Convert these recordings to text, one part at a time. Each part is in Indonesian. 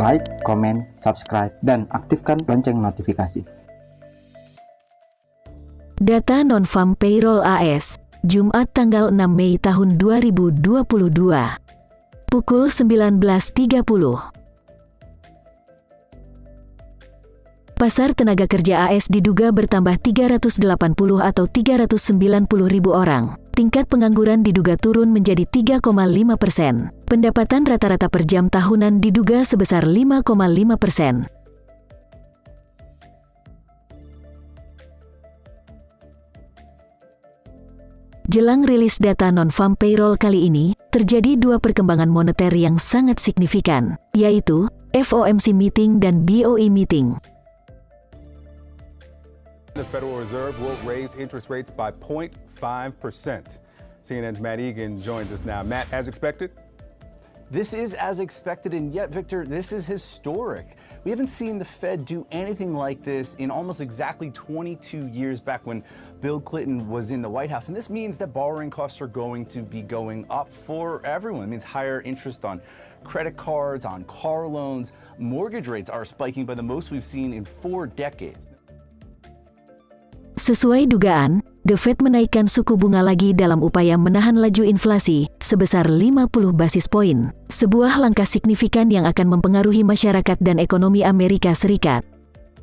like, comment, subscribe, dan aktifkan lonceng notifikasi. Data non-farm payroll AS, Jumat tanggal 6 Mei tahun 2022. Pukul 19.30. Pasar tenaga kerja AS diduga bertambah 380 atau 390 ribu orang. Tingkat pengangguran diduga turun menjadi 3,5%. Pendapatan rata-rata per jam tahunan diduga sebesar 5,5%. Jelang rilis data non-farm payroll kali ini, terjadi dua perkembangan moneter yang sangat signifikan, yaitu FOMC meeting dan BOE meeting. The Federal Reserve will raise interest rates by 0.5%. CNN's Matt Egan joins us now. Matt, as expected? This is as expected, and yet, Victor, this is historic. We haven't seen the Fed do anything like this in almost exactly 22 years back when Bill Clinton was in the White House. And this means that borrowing costs are going to be going up for everyone. It means higher interest on credit cards, on car loans. Mortgage rates are spiking by the most we've seen in 4 decades. Sesuai dugaan, The Fed menaikkan suku bunga lagi dalam upaya menahan laju inflasi sebesar 50 basis poin, sebuah langkah signifikan yang akan mempengaruhi masyarakat dan ekonomi Amerika Serikat.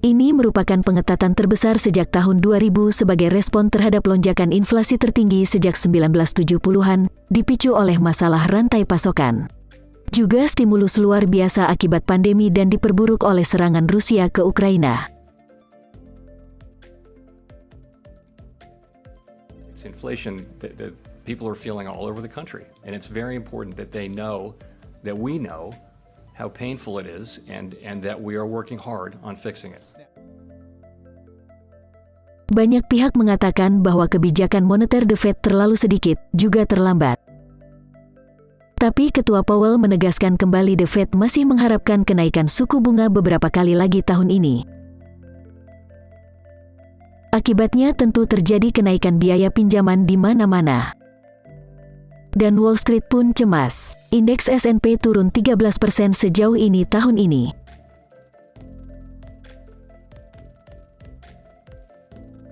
Ini merupakan pengetatan terbesar sejak tahun 2000 sebagai respon terhadap lonjakan inflasi tertinggi sejak 1970-an, dipicu oleh masalah rantai pasokan. Juga stimulus luar biasa akibat pandemi dan diperburuk oleh serangan Rusia ke Ukraina. Inflation that people are feeling all over the country, and it's very important that they know that we know how painful it is and that we are working hard on fixing it. Banyak pihak mengatakan bahwa kebijakan moneter The Fed terlalu sedikit, juga terlambat. Tapi Ketua Powell menegaskan kembali The Fed masih mengharapkan kenaikan suku bunga beberapa kali lagi tahun ini. Akibatnya tentu terjadi kenaikan biaya pinjaman di mana-mana. Dan Wall Street pun cemas. Indeks S&P turun 13% sejauh ini tahun ini.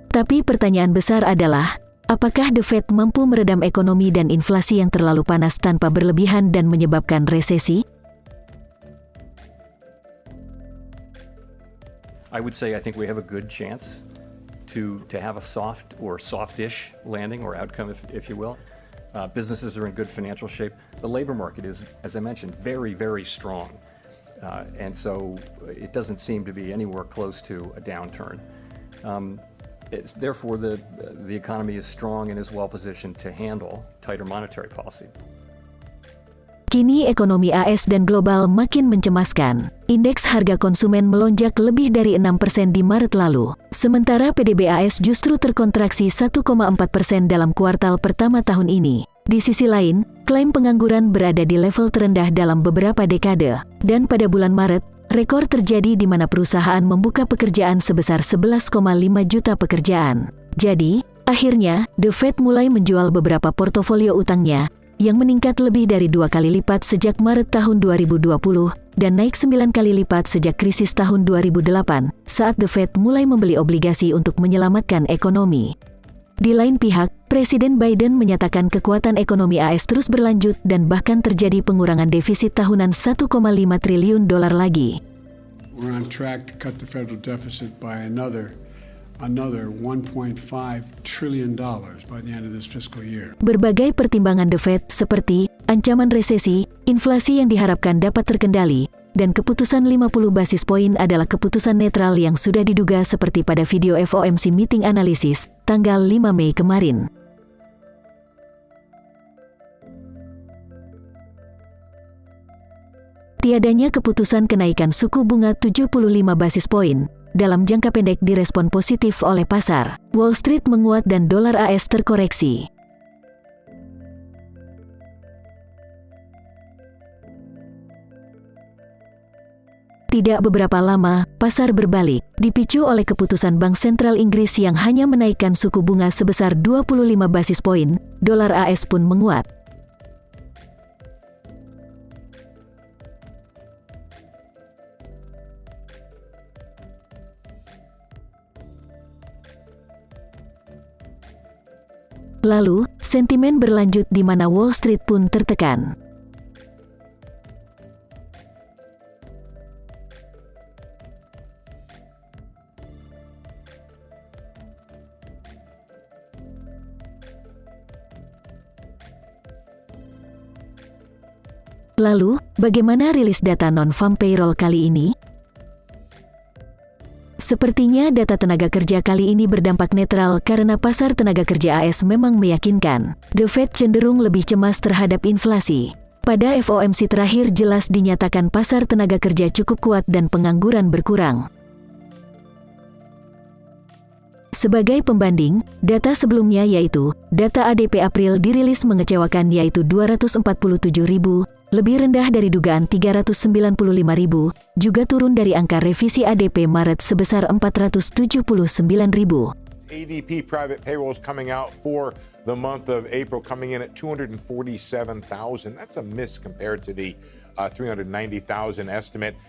Tapi pertanyaan besar adalah, apakah The Fed mampu meredam ekonomi dan inflasi yang terlalu panas tanpa berlebihan dan menyebabkan resesi? I would say I think we have a good chance to have a soft or softish landing or outcome, if you will. Businesses are in good financial shape. The labor market is, as I mentioned, very, very strong. And so it doesn't seem to be anywhere close to a downturn. Therefore, the economy is strong and is well positioned to handle tighter monetary policy. Kini ekonomi AS dan global makin mencemaskan. Indeks harga konsumen melonjak lebih dari 6% di Maret lalu. Sementara PDB AS justru terkontraksi 1,4% dalam kuartal pertama tahun ini. Di sisi lain, klaim pengangguran berada di level terendah dalam beberapa dekade. Dan pada bulan Maret, rekor terjadi di mana perusahaan membuka pekerjaan sebesar 11,5 juta pekerjaan. Jadi, akhirnya, The Fed mulai menjual beberapa portofolio utangnya, yang meningkat lebih dari 2 kali lipat sejak Maret tahun 2020 dan naik 9 kali lipat sejak krisis tahun 2008 saat The Fed mulai membeli obligasi untuk menyelamatkan ekonomi. Di lain pihak, Presiden Biden menyatakan kekuatan ekonomi AS terus berlanjut dan bahkan terjadi pengurangan defisit tahunan 1,5 triliun dolar lagi. We're on track to cut the federal deficit by another $1.5 trillion by the end of this fiscal year. Berbagai pertimbangan The Fed seperti ancaman resesi, inflasi yang diharapkan dapat terkendali, dan keputusan 50 basis poin adalah keputusan netral yang sudah diduga seperti pada video FOMC meeting analisis tanggal 5 Mei kemarin. Tiadanya keputusan kenaikan suku bunga 75 basis poin dalam jangka pendek direspon positif oleh pasar. Wall Street menguat dan dolar AS terkoreksi. Tidak beberapa lama, pasar berbalik, dipicu oleh keputusan Bank Sentral Inggris yang hanya menaikkan suku bunga sebesar 25 basis poin, dolar AS pun menguat. Lalu, sentimen berlanjut di mana Wall Street pun tertekan. Lalu, bagaimana rilis data non-farm payroll kali ini? Sepertinya data tenaga kerja kali ini berdampak netral karena pasar tenaga kerja AS memang meyakinkan The Fed cenderung lebih cemas terhadap inflasi. Pada FOMC terakhir jelas dinyatakan pasar tenaga kerja cukup kuat dan pengangguran berkurang. Sebagai pembanding, data sebelumnya yaitu data ADP April dirilis mengecewakan yaitu 247.000, lebih rendah dari dugaan 395.000, juga turun dari angka revisi ADP Maret sebesar 479.000. ADP private payrolls coming out for the month of April coming in at 247,000. That's a miss compared to the 390,000 estimate.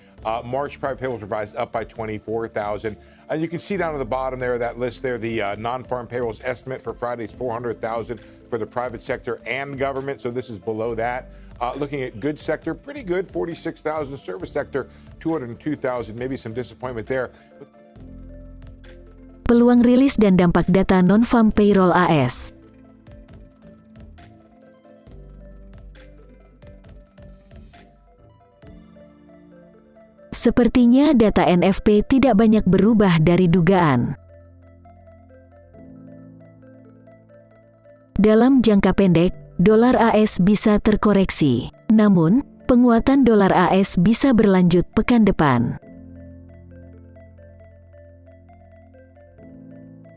March private payrolls revised up by 24,000. You can see down at the bottom there, that list there, the non-farm payrolls estimate for Friday is 400,000 for the private sector and government. So this is below that. Looking at good sector, pretty good, 46,000. Service sector, 202,000. Maybe some disappointment there. Peluang rilis dan dampak data non-farm payroll AS. Sepertinya data NFP tidak banyak berubah dari dugaan. Dalam jangka pendek, dolar AS bisa terkoreksi. Namun, penguatan dolar AS bisa berlanjut pekan depan.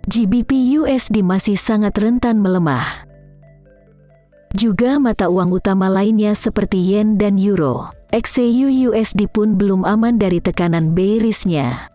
GBP USD masih sangat rentan melemah. Juga mata uang utama lainnya seperti yen dan euro. XEU USD pun belum aman dari tekanan bearish-nya.